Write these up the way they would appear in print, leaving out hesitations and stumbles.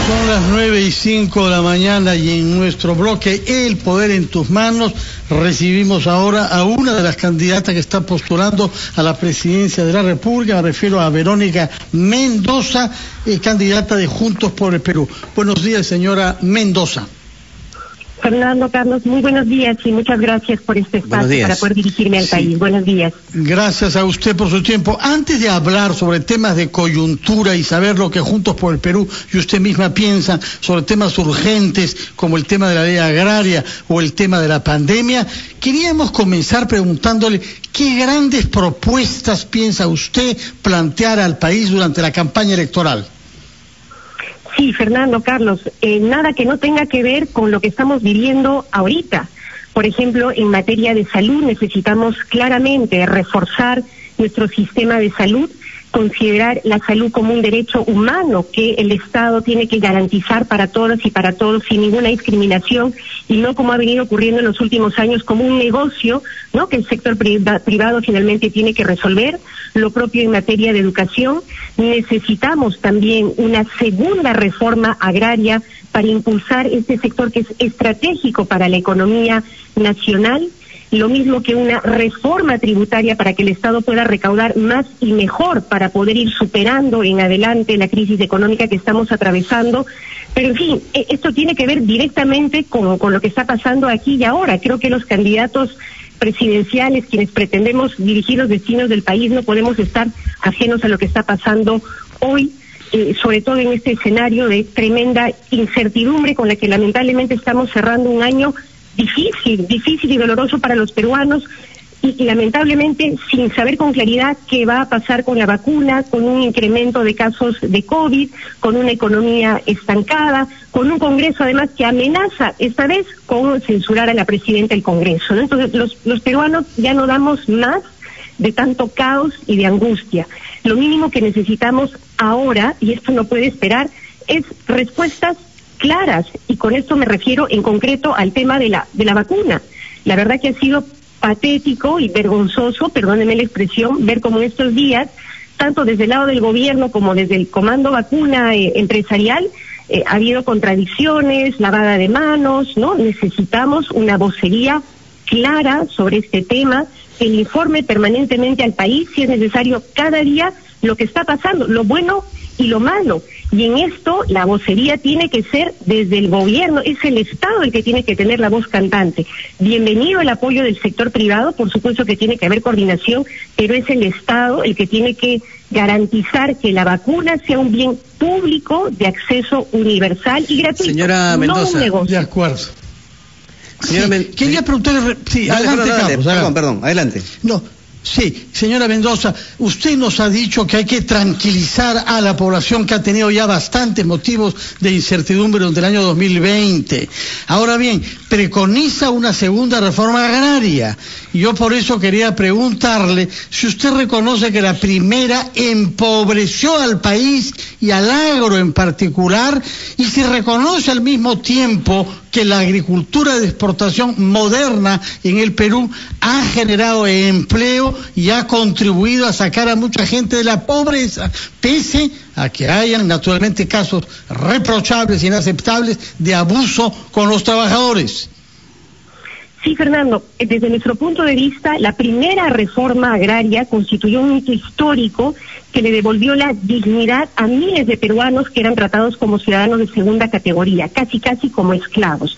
Son las 9:05 de la mañana y en nuestro bloque El Poder en Tus Manos recibimos ahora a una de las candidatas que está postulando a la presidencia de la República. Me refiero a Verónica Mendoza, candidata de Juntos por el Perú. Buenos días, señora Mendoza. Fernando, Carlos, muy buenos días y muchas gracias por este espacio para poder dirigirme al país. Buenos días. Gracias a usted por su tiempo. Antes de hablar sobre temas de coyuntura y saber lo que Juntos por el Perú y usted misma piensan sobre temas urgentes como el tema de la ley agraria o el tema de la pandemia, queríamos comenzar preguntándole qué grandes propuestas piensa usted plantear al país durante la campaña electoral. Sí, Fernando, Carlos, nada que no tenga que ver con lo que estamos viviendo ahorita. Por ejemplo, en materia de salud necesitamos claramente reforzar nuestro sistema de salud, considerar la salud como un derecho humano que el Estado tiene que garantizar para todas y para todos sin ninguna discriminación y no como ha venido ocurriendo en los últimos años como un negocio, ¿no?, que el sector privado finalmente tiene que resolver. Lo propio en materia de educación. Necesitamos también una segunda reforma agraria para impulsar este sector que es estratégico para la economía nacional. Lo mismo que una reforma tributaria para que el Estado pueda recaudar más y mejor para poder ir superando en adelante la crisis económica que estamos atravesando. Pero en fin, esto tiene que ver directamente con lo que está pasando aquí y ahora. Creo que los candidatos presidenciales, quienes pretendemos dirigir los destinos del país, no podemos estar ajenos a lo que está pasando hoy, sobre todo en este escenario de tremenda incertidumbre con la que lamentablemente estamos cerrando un año difícil y doloroso para los peruanos y lamentablemente sin saber con claridad qué va a pasar con la vacuna, con un incremento de casos de COVID, con una economía estancada, con un Congreso además que amenaza esta vez con censurar a la presidenta del Congreso, ¿no? Entonces los peruanos ya no damos más de tanto caos y de angustia. Lo mínimo que necesitamos ahora, y esto no puede esperar, es respuestas claras, y con esto me refiero en concreto al tema de la vacuna. La verdad que ha sido patético y vergonzoso, perdónenme la expresión, ver cómo estos días, tanto desde el lado del gobierno como desde el comando vacuna empresarial, ha habido contradicciones, lavada de manos, ¿no? Necesitamos una vocería clara sobre este tema, que le informe permanentemente al país, si es necesario, cada día lo que está pasando, lo bueno y lo malo. Y en esto la vocería tiene que ser desde el gobierno, es el Estado el que tiene que tener la voz cantante. Bienvenido el apoyo del sector privado, por supuesto que tiene que haber coordinación, pero es el Estado el que tiene que garantizar que la vacuna sea un bien público de acceso universal y gratuito. Señora Mendoza, no un negocio. De acuerdo. Quería preguntarle... Sí, adelante, Carlos. Perdón, adelante. No. Sí, señora Mendoza, usted nos ha dicho que hay que tranquilizar a la población que ha tenido ya bastantes motivos de incertidumbre durante el año 2020. Ahora bien, preconiza una segunda reforma agraria. Yo por eso quería preguntarle si usted reconoce que la primera empobreció al país y al agro en particular, y si reconoce al mismo tiempo que la agricultura de exportación moderna en el Perú ha generado empleo y ha contribuido a sacar a mucha gente de la pobreza, pese a que hayan naturalmente casos reprochables, inaceptables de abuso con los trabajadores. Sí, Fernando, desde nuestro punto de vista, la primera reforma agraria constituyó un hito histórico que le devolvió la dignidad a miles de peruanos que eran tratados como ciudadanos de segunda categoría, casi como esclavos.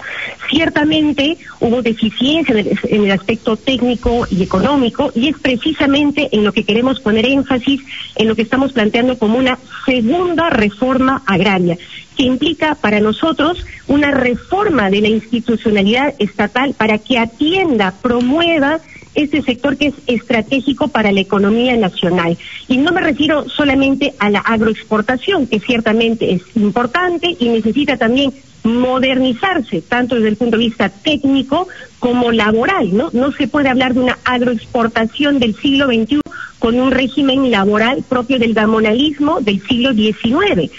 Ciertamente hubo deficiencia en el aspecto técnico y económico, y es precisamente en lo que queremos poner énfasis, en lo que estamos planteando como una segunda reforma agraria, que implica para nosotros una reforma de la institucionalidad estatal para que atienda, promueva este sector que es estratégico para la economía nacional. Y no me refiero solamente a la agroexportación, que ciertamente es importante y necesita también modernizarse, tanto desde el punto de vista técnico como laboral, ¿no? No se puede hablar de una agroexportación del siglo XXI con un régimen laboral propio del gamonalismo del siglo XIX.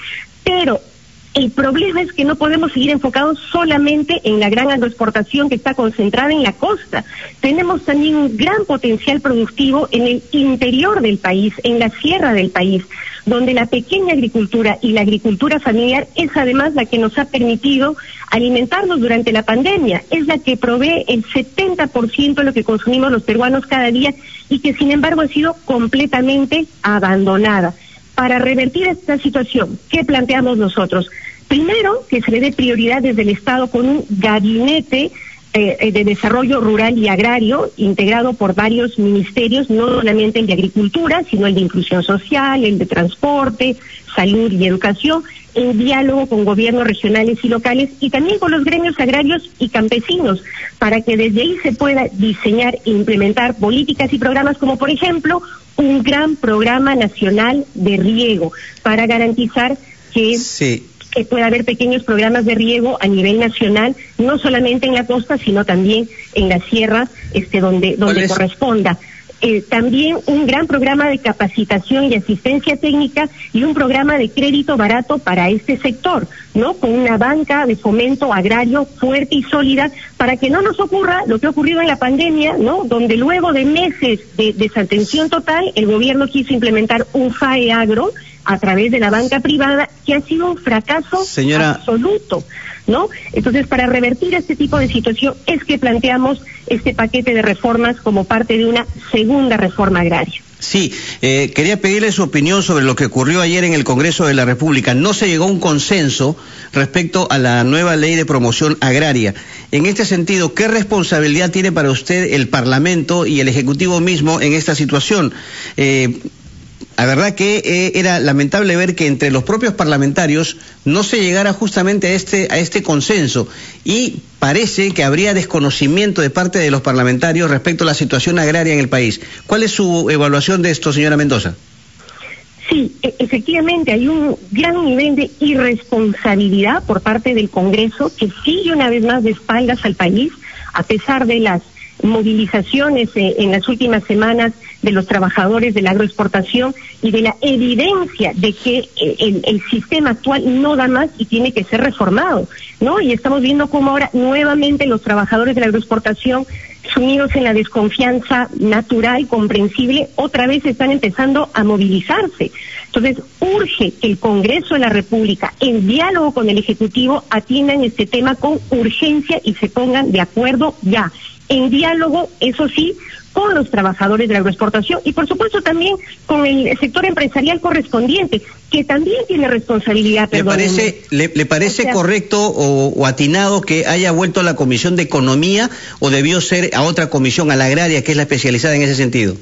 Pero El problema es que no podemos seguir enfocados solamente en la gran agroexportación que está concentrada en la costa. Tenemos también un gran potencial productivo en el interior del país, en la sierra del país, donde la pequeña agricultura y la agricultura familiar es además la que nos ha permitido alimentarnos durante la pandemia. Es la que provee el 70% de lo que consumimos los peruanos cada día y que sin embargo ha sido completamente abandonada. Para revertir esta situación, ¿qué planteamos nosotros? Primero, que se le dé prioridad desde el Estado con un gabinete de desarrollo rural y agrario integrado por varios ministerios, no solamente el de agricultura, sino el de inclusión social, el de transporte, salud y educación, en diálogo con gobiernos regionales y locales y también con los gremios agrarios y campesinos, para que desde ahí se pueda diseñar e implementar políticas y programas como, por ejemplo, un gran programa nacional de riego para garantizar que pueda haber pequeños programas de riego a nivel nacional, no solamente en la costa, sino también en la sierra, donde corresponda. También un gran programa de capacitación y asistencia técnica y un programa de crédito barato para este sector, ¿no? Con una banca de fomento agrario fuerte y sólida para que no nos ocurra lo que ha ocurrido en la pandemia, ¿no? Donde luego de meses de desatención total, el gobierno quiso implementar un FAE agro a través de la banca privada, que ha sido un fracaso absoluto, ¿no? Entonces, para revertir este tipo de situación es que planteamos este paquete de reformas como parte de una segunda reforma agraria. Sí, quería pedirle su opinión sobre lo que ocurrió ayer en el Congreso de la República. No se llegó a un consenso respecto a la nueva ley de promoción agraria. En este sentido, ¿qué responsabilidad tiene para usted el Parlamento y el Ejecutivo mismo en esta situación? La verdad que era lamentable ver que entre los propios parlamentarios no se llegara justamente a este consenso y parece que habría desconocimiento de parte de los parlamentarios respecto a la situación agraria en el país. ¿Cuál es su evaluación de esto, señora Mendoza? Sí, efectivamente hay un gran nivel de irresponsabilidad por parte del Congreso que sigue una vez más de espaldas al país, a pesar de las movilizaciones en las últimas semanas de los trabajadores de la agroexportación y de la evidencia de que el sistema actual no da más y tiene que ser reformado, ¿no? Y estamos viendo cómo ahora nuevamente los trabajadores de la agroexportación, sumidos en la desconfianza natural, comprensible, otra vez están empezando a movilizarse. Entonces, urge que el Congreso de la República, en diálogo con el Ejecutivo, atiendan este tema con urgencia y se pongan de acuerdo ya. En diálogo, eso sí, con los trabajadores de la agroexportación y por supuesto también con el sector empresarial correspondiente, que también tiene responsabilidad. ¿Le parece correcto o atinado que haya vuelto a la Comisión de Economía o debió ser a otra comisión, a la agraria, que es la especializada en ese sentido?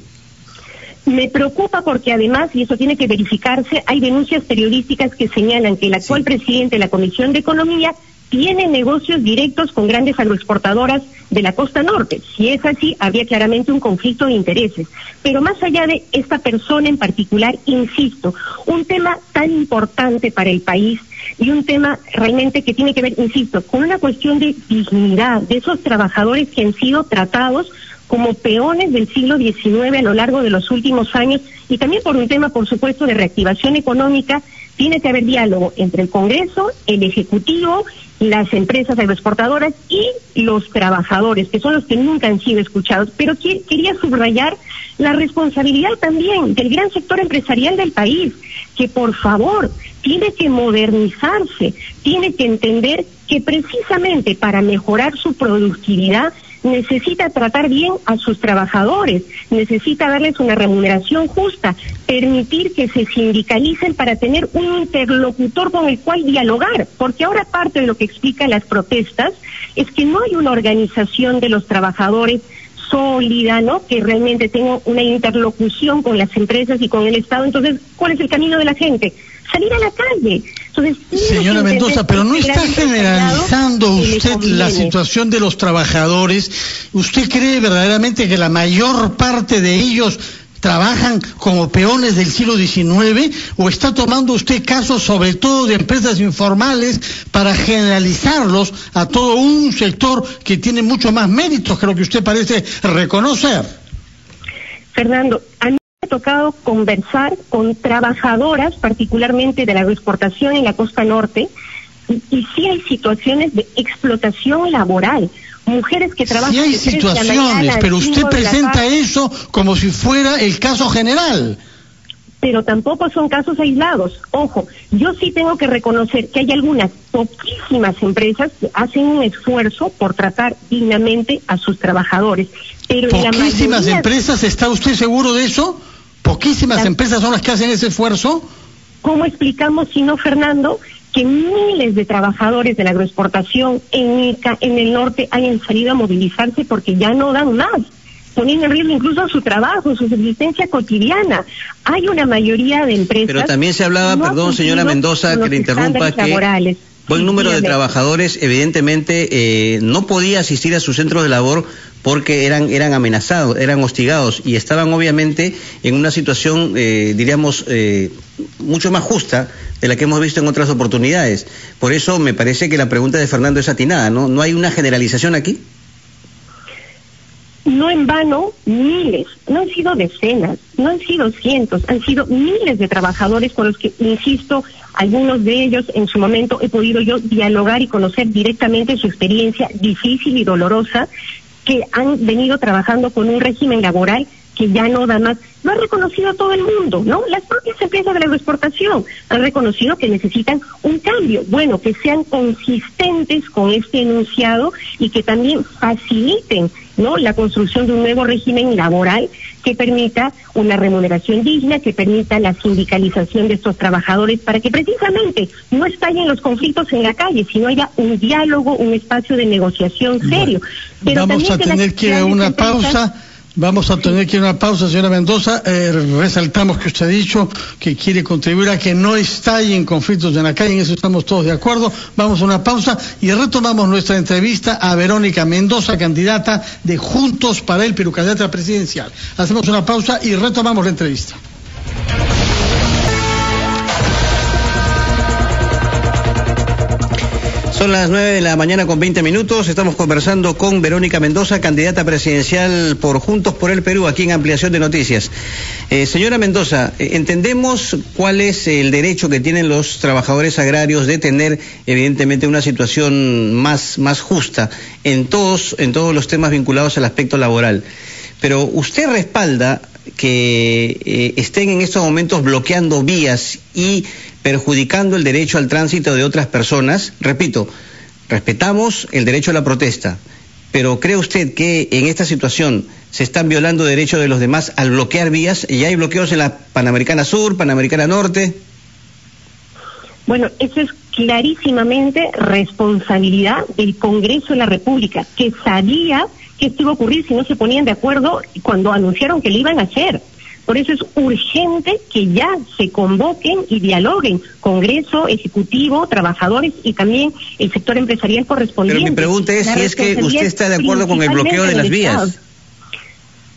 Me preocupa porque además, y eso tiene que verificarse, hay denuncias periodísticas que señalan que el actual presidente de la Comisión de Economía tiene negocios directos con grandes agroexportadoras de la costa norte. Si es así, habría claramente un conflicto de intereses. Pero más allá de esta persona en particular, insisto, un tema tan importante para el país y un tema realmente que tiene que ver, insisto, con una cuestión de dignidad de esos trabajadores que han sido tratados como peones del siglo XIX a lo largo de los últimos años y también por un tema, por supuesto, de reactivación económica. Tiene que haber diálogo entre el Congreso, el Ejecutivo, las empresas agroexportadoras y los trabajadores, que son los que nunca han sido escuchados. Pero quería subrayar la responsabilidad también del gran sector empresarial del país, que por favor tiene que modernizarse, tiene que entender que precisamente para mejorar su productividad necesita tratar bien a sus trabajadores, necesita darles una remuneración justa, permitir que se sindicalicen para tener un interlocutor con el cual dialogar, porque ahora parte de lo que explica las protestas es que no hay una organización de los trabajadores sólida, ¿no? Que realmente tenga una interlocución con las empresas y con el Estado. Entonces, ¿cuál es el camino de la gente? Salir a la calle. Entonces, señora Mendoza, pero no está generalizando usted la situación de los trabajadores. ¿Usted cree verdaderamente que la mayor parte de ellos trabajan como peones del siglo XIX, o está tomando usted casos sobre todo de empresas informales para generalizarlos a todo un sector que tiene mucho más méritos que lo que usted parece reconocer? Fernando, a mí me ha tocado conversar con trabajadoras, particularmente de la agroexportación en la costa norte, Y sí hay situaciones de explotación laboral. Mujeres que trabajan... Sí hay situaciones, pero usted presenta eso como si fuera el caso general. Pero tampoco son casos aislados. Ojo, yo sí tengo que reconocer que hay algunas poquísimas empresas que hacen un esfuerzo por tratar dignamente a sus trabajadores. Pero ¿poquísimas empresas? ¿Está usted seguro de eso? ¿Poquísimas empresas son las que hacen ese esfuerzo? ¿Cómo explicamos, si no, Fernando, que miles de trabajadores de la agroexportación en el norte hayan salido a movilizarse porque ya no dan más, poniendo en riesgo incluso su trabajo, su subsistencia cotidiana? Hay una mayoría de empresas... Pero también se hablaba, perdón, señora Mendoza, que le interrumpa, que buen número de trabajadores evidentemente no podía asistir a sus centros de labor porque eran amenazados, eran hostigados y estaban obviamente en una situación, diríamos, mucho más justa de la que hemos visto en otras oportunidades. Por eso me parece que la pregunta de Fernando es atinada, ¿no? ¿No hay una generalización aquí? No en vano, miles, no han sido decenas, no han sido cientos, han sido miles de trabajadores con los que, insisto, algunos de ellos en su momento he podido yo dialogar y conocer directamente su experiencia difícil y dolorosa, que han venido trabajando con un régimen laboral que ya no da más. Lo ha reconocido todo el mundo, ¿no? Las propias empresas de la agroexportación han reconocido que necesitan un cambio. Bueno, que sean consistentes con este enunciado y que también faciliten, ¿no?, la construcción de un nuevo régimen laboral que permita una remuneración digna, que permita la sindicalización de estos trabajadores para que precisamente no estallen los conflictos en la calle, sino haya un diálogo, un espacio de negociación serio. Pero vamos a tener que ir a una pausa. Vamos a tener que ir a una pausa, señora Mendoza. Resaltamos que usted ha dicho que quiere contribuir a que no estallen conflictos en la calle, en eso estamos todos de acuerdo. Vamos a una pausa y retomamos nuestra entrevista a Verónica Mendoza, candidata de Juntos para el Perú, candidata presidencial. Hacemos una pausa y retomamos la entrevista. Son las 9 de la mañana con 20 minutos. Estamos conversando con Verónica Mendoza, candidata presidencial por Juntos por el Perú, aquí en Ampliación de Noticias. Señora Mendoza, entendemos cuál es el derecho que tienen los trabajadores agrarios de tener, evidentemente, una situación más justa en todos los temas vinculados al aspecto laboral. Pero usted respalda que estén en estos momentos bloqueando vías y perjudicando el derecho al tránsito de otras personas. Repito, respetamos el derecho a la protesta, pero ¿cree usted que en esta situación se están violando derechos de los demás al bloquear vías? ¿Y hay bloqueos en la Panamericana Sur, Panamericana Norte? Bueno, eso es clarísimamente responsabilidad del Congreso de la República, que sabía que esto iba a ocurrir si no se ponían de acuerdo cuando anunciaron que lo iban a hacer. Por eso es urgente que ya se convoquen y dialoguen Congreso, Ejecutivo, trabajadores y también el sector empresarial correspondiente. Pero mi pregunta es si es que usted está de acuerdo con el bloqueo de las vías.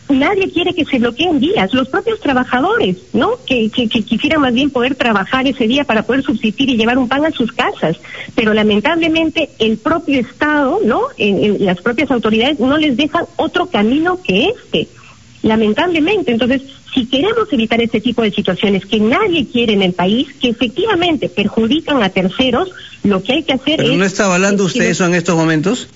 Nadie quiere que se bloqueen vías, los propios trabajadores, ¿no? Que quisieran más bien poder trabajar ese día para poder subsistir y llevar un pan a sus casas, pero lamentablemente el propio Estado, ¿no? Las propias autoridades no les dejan otro camino que este, lamentablemente. Entonces, si queremos evitar este tipo de situaciones que nadie quiere en el país, que efectivamente perjudican a terceros, lo que hay que hacer ¿Pero no está avalando usted eso en estos momentos?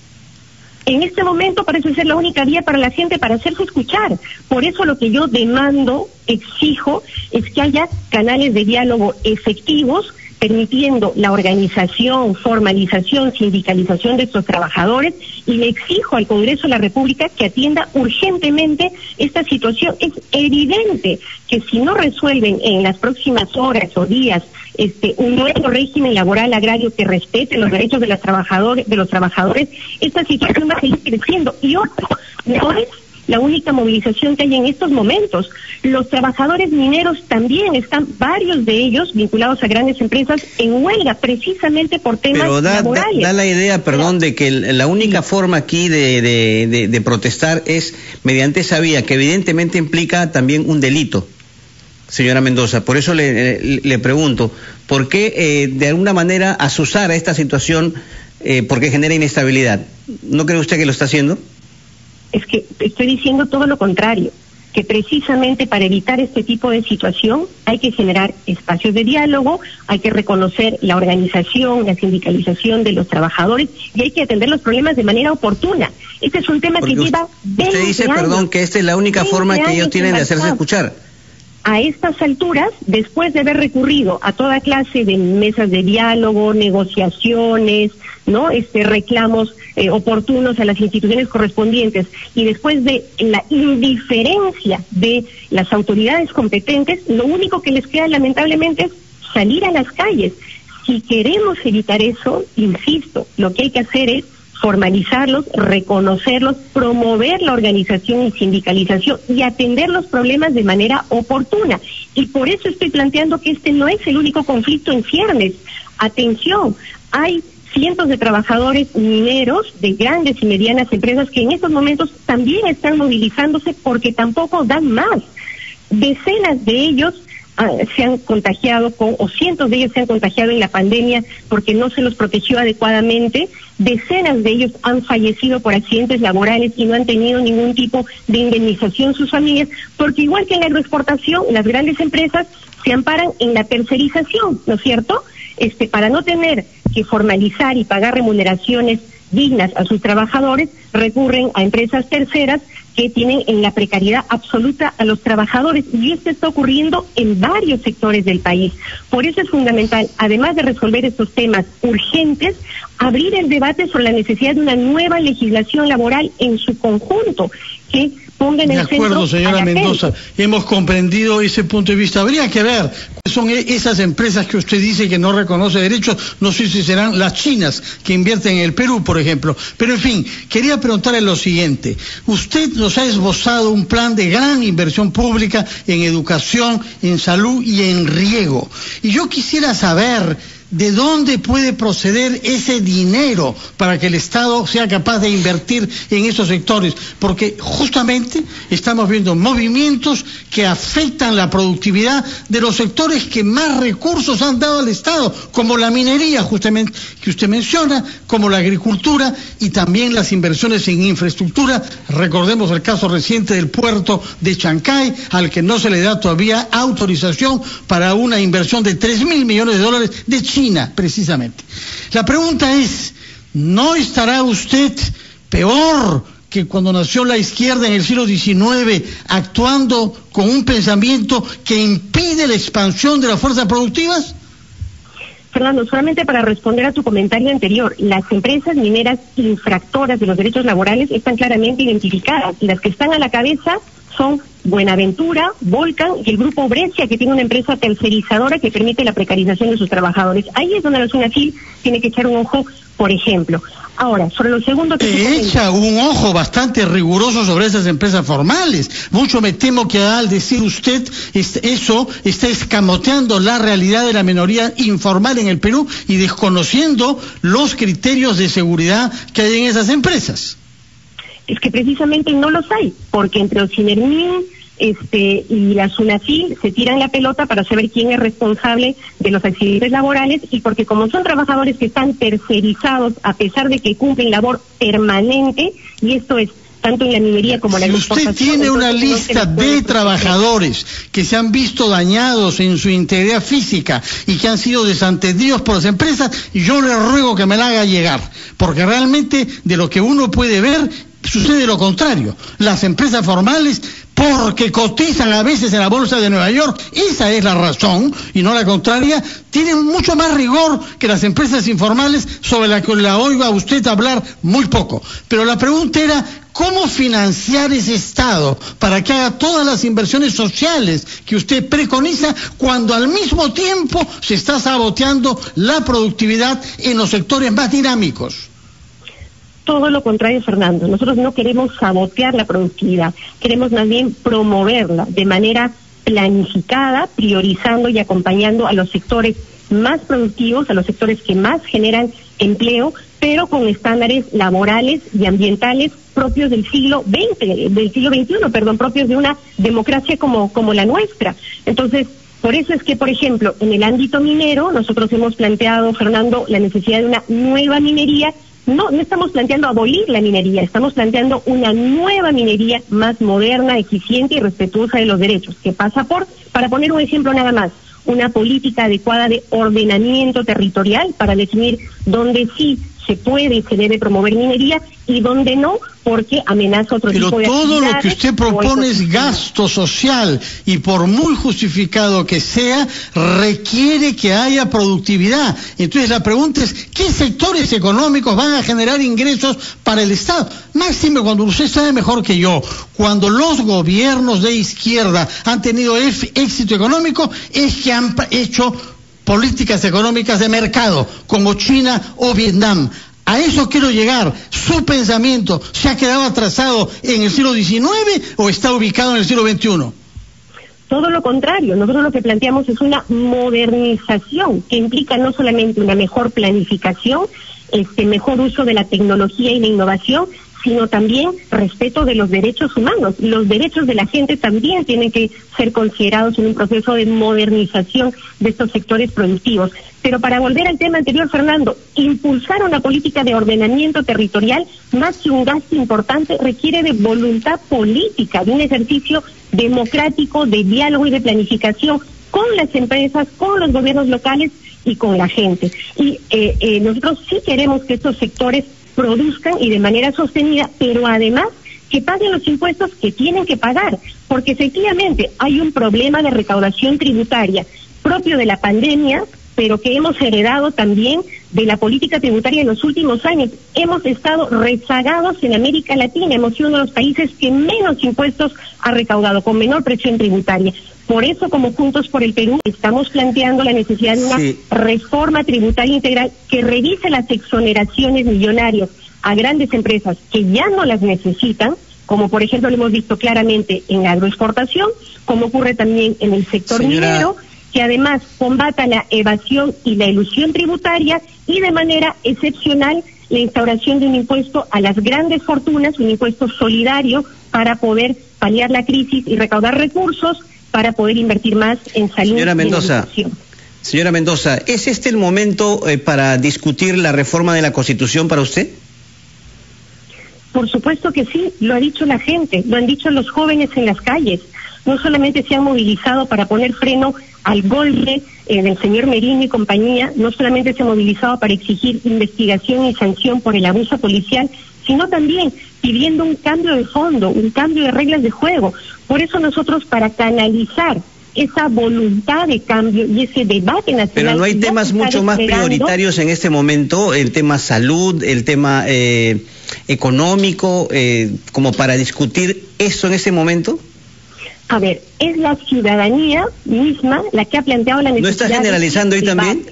En este momento parece ser la única vía para la gente para hacerse escuchar. Por eso lo que yo demando, exijo, es que haya canales de diálogo efectivos, permitiendo la organización, formalización, sindicalización de estos trabajadores, y le exijo al Congreso de la República que atienda urgentemente esta situación. Es evidente que si no resuelven en las próximas horas o días un nuevo régimen laboral agrario que respete los derechos de los trabajadores, esta situación va a seguir creciendo. Y otro, no es la única movilización que hay en estos momentos. Los trabajadores mineros también están, varios de ellos vinculados a grandes empresas, en huelga precisamente por temas laborales. Pero da la idea, perdón, de que la única forma aquí de protestar es mediante esa vía, que evidentemente implica también un delito. Señora Mendoza, por eso le pregunto, ¿por qué de alguna azuzar azuzar a esta situación porque genera inestabilidad? ¿No cree usted que lo está haciendo? Es que estoy diciendo todo lo contrario. que precisamente para evitar este tipo de situación hay que generar espacios de diálogo, hay que reconocer la organización, la sindicalización de los trabajadores y hay que atender los problemas de manera oportuna. Este es un tema que lleva 20 usted dice, años, perdón, que esta es la única forma que ellos tienen de hacerse escuchar. A estas alturas, después de haber recurrido a toda clase de mesas de diálogo, negociaciones, ¿no? Reclamos oportunos a las instituciones correspondientes y después de la indiferencia de las autoridades competentes, lo único que les queda lamentablemente es salir a las calles. Si queremos evitar eso, insisto, lo que hay que hacer es formalizarlos, reconocerlos, promover la organización y sindicalización y atender los problemas de manera oportuna. Y por eso estoy planteando que este no es el único conflicto en ciernes. Atención, hay cientos de trabajadores mineros de grandes y medianas empresas que en estos momentos también están movilizándose porque tampoco dan más. Decenas de ellos se han contagiado o cientos de ellos se han contagiado en la pandemia porque no se los protegió adecuadamente. Decenas de ellos han fallecido por accidentes laborales y no han tenido ningún tipo de indemnización sus familias, porque igual que en la agroexportación, las grandes empresas se amparan en la tercerización, ¿no es cierto? Para no tener que formalizar y pagar remuneraciones dignas a sus trabajadores, recurren a empresas terceras que tienen en la precariedad absoluta a los trabajadores, y esto está ocurriendo en varios sectores del país. Por eso es fundamental, además de resolver estos temas urgentes, abrir el debate sobre la necesidad de una nueva legislación laboral en su conjunto, que ponga en el centro. De acuerdo, señora Mendoza, hemos comprendido ese punto de vista. Habría que ver cuáles son esas empresas que usted dice que no reconoce derechos. No sé si serán las chinas que invierten en el Perú, por ejemplo. Pero en fin, quería preguntarle lo siguiente. Usted nos ha esbozado un plan de gran inversión pública en educación, en salud y en riego. Y yo quisiera saber ¿de dónde puede proceder ese dinero para que el Estado sea capaz de invertir en esos sectores? Porque justamente estamos viendo movimientos que afectan la productividad de los sectores que más recursos han dado al Estado, como la minería, justamente, que usted menciona, como la agricultura y también las inversiones en infraestructura. Recordemos el caso reciente del puerto de Chancay, al que no se le da todavía autorización para una inversión de $3.000 millones de China, precisamente. La pregunta es, ¿no estará usted peor que cuando nació la izquierda en el siglo XIX, actuando con un pensamiento que impide la expansión de las fuerzas productivas? Fernando, solamente para responder a tu comentario anterior, las empresas mineras infractoras de los derechos laborales están claramente identificadas, y las que están a la cabeza son Buenaventura, Volcan y el grupo Brescia, que tiene una empresa tercerizadora que permite la precarización de sus trabajadores. Ahí es donde la SUNAFIL tiene que echar un ojo, por ejemplo. Ahora, sobre lo segundo que echa un ojo bastante riguroso sobre esas empresas formales. Mucho me temo que al decir usted eso está escamoteando la realidad de la minoría informal en el Perú y desconociendo los criterios de seguridad que hay en esas empresas. Es que precisamente no los hay, porque entre Ocinermin y la SUNAFIL se tiran la pelota para saber quién es responsable de los accidentes laborales, y porque como son trabajadores que están tercerizados a pesar de que cumplen labor permanente, y esto es tanto en la minería como en la agroexportación. Si usted tiene una lista de trabajadores que se han visto dañados en su integridad física y que han sido desatendidos por las empresas, yo le ruego que me la haga llegar, porque realmente de lo que uno puede ver sucede lo contrario. Las empresas formales, porque cotizan a veces en la bolsa de Nueva York, esa es la razón y no la contraria, tienen mucho más rigor que las empresas informales, sobre la que la oigo a usted hablar muy poco. Pero la pregunta era, ¿cómo financiar ese Estado para que haga todas las inversiones sociales que usted preconiza, cuando al mismo tiempo se está saboteando la productividad en los sectores más dinámicos? Todo lo contrario, Fernando. Nosotros no queremos sabotear la productividad, queremos más bien promoverla de manera planificada, priorizando y acompañando a los sectores más productivos, a los sectores que más generan empleo, pero con estándares laborales y ambientales propios del siglo XXI, propios de una democracia como la nuestra. Entonces, por eso es que, por ejemplo, en el ámbito minero, nosotros hemos planteado, Fernando, la necesidad de una nueva minería no estamos planteando abolir la minería, estamos planteando una nueva minería más moderna, eficiente y respetuosa de los derechos, que pasa por, para poner un ejemplo nada más, una política adecuada de ordenamiento territorial para definir dónde sí se puede y se debe promover minería y dónde no, porque amenaza otro tipo de actividades. Pero todo lo que usted propone es gasto social y por muy justificado que sea, requiere que haya productividad. Entonces la pregunta es, ¿qué sectores económicos van a generar ingresos para el Estado? Máximo, cuando usted sabe mejor que yo, cuando los gobiernos de izquierda han tenido éxito económico, es que han hecho políticas económicas de mercado, como China o Vietnam. A eso quiero llegar. ¿Su pensamiento se ha quedado atrasado en el siglo XIX o está ubicado en el siglo XXI? Todo lo contrario, nosotros lo que planteamos es una modernización que implica no solamente una mejor planificación, mejor uso de la tecnología y la innovación, sino también respeto de los derechos humanos. Los derechos de la gente también tienen que ser considerados en un proceso de modernización de estos sectores productivos. Pero para volver al tema anterior, Fernando, impulsar una política de ordenamiento territorial, más que un gasto importante, requiere de voluntad política, de un ejercicio democrático, de diálogo y de planificación con las empresas, con los gobiernos locales y con la gente. Y nosotros sí queremos que estos sectores produzcan y de manera sostenida, pero además que paguen los impuestos que tienen que pagar, porque efectivamente hay un problema de recaudación tributaria propio de la pandemia, pero que hemos heredado también de la política tributaria en los últimos años. Hemos estado rezagados en América Latina, hemos sido uno de los países que menos impuestos ha recaudado, con menor presión tributaria. Por eso, como Juntos por el Perú, estamos planteando la necesidad de una reforma tributaria integral que revise las exoneraciones millonarias a grandes empresas que ya no las necesitan, como por ejemplo lo hemos visto claramente en la agroexportación, como ocurre también en el sector minero, que además combata la evasión y la elusión tributaria y de manera excepcional la instauración de un impuesto a las grandes fortunas, un impuesto solidario para poder paliar la crisis y recaudar recursos para poder invertir más en salud y en educación. Señora Mendoza, ¿es este el momento para discutir la reforma de la Constitución para usted? Por supuesto que sí, lo ha dicho la gente, lo han dicho los jóvenes en las calles. No solamente se han movilizado para poner freno al golpe del señor Merino y compañía, no solamente se ha movilizado para exigir investigación y sanción por el abuso policial, sino también pidiendo un cambio de fondo, un cambio de reglas de juego. Por eso nosotros, para canalizar esa voluntad de cambio y ese debate nacional... Pero no hay temas mucho más prioritarios en este momento, el tema salud, el tema económico, como para discutir eso en ese momento. A ver, es la ciudadanía misma la que ha planteado la necesidad... ¿No está generalizando ahí también?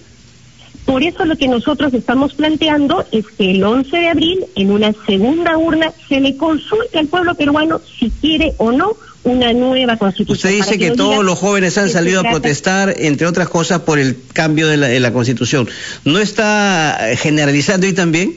Por eso lo que nosotros estamos planteando es que el 11 de abril, en una segunda urna, se le consulte al pueblo peruano si quiere o no una nueva constitución. Usted dice que todos los jóvenes han salido a protestar, entre otras cosas, por el cambio de la constitución. ¿No está generalizando ahí también?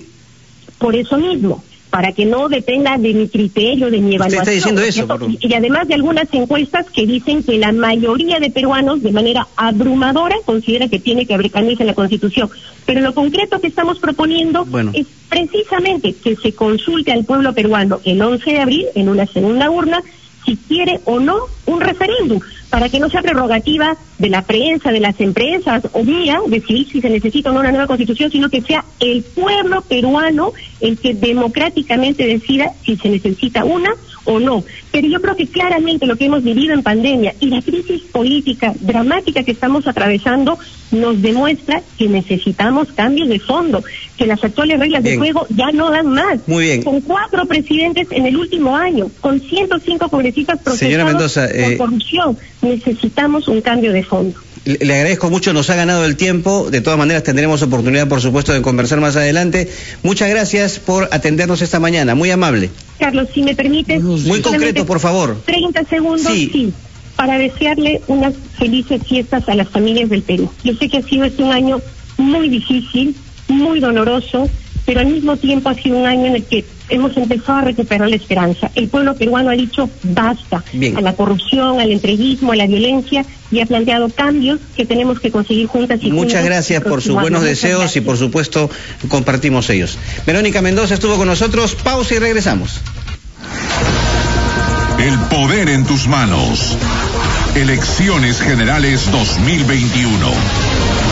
Por eso mismo, para que no dependa de mi criterio, de mi evaluación. Usted está diciendo eso. Y además de algunas encuestas que dicen que la mayoría de peruanos, de manera abrumadora, considera que tiene que haber cambios en la Constitución. Pero lo concreto que estamos proponiendo es precisamente que se consulte al pueblo peruano el 11 de abril, en una segunda urna, si quiere o no un referéndum, para que no sea prerrogativa de la prensa, de las empresas o mía decidir si se necesita o no una nueva constitución, sino que sea el pueblo peruano el que democráticamente decida si se necesita una o no. Pero yo creo que claramente lo que hemos vivido en pandemia y la crisis política dramática que estamos atravesando nos demuestra que necesitamos cambios de fondo, que las actuales reglas de juego ya no dan más. Muy bien. Con 4 presidentes en el último año, con 105 congresistas procesados por corrupción, necesitamos un cambio de fondo. Le agradezco mucho, nos ha ganado el tiempo. De todas maneras tendremos oportunidad, por supuesto, de conversar más adelante. Muchas gracias por atendernos esta mañana, muy amable. Carlos, si me permites... Muy concreto, por favor. 30 segundos, sí, para desearle unas felices fiestas a las familias del Perú. Yo sé que ha sido un año muy difícil, muy doloroso, pero al mismo tiempo ha sido un año en el que hemos empezado a recuperar la esperanza. El pueblo peruano ha dicho basta a la corrupción, al entreguismo, a la violencia, y ha planteado cambios que tenemos que conseguir juntas y juntos. Muchas gracias por sus buenos deseos y por supuesto compartimos ellos. Verónica Mendoza estuvo con nosotros, pausa y regresamos. El poder en tus manos. Elecciones Generales 2021.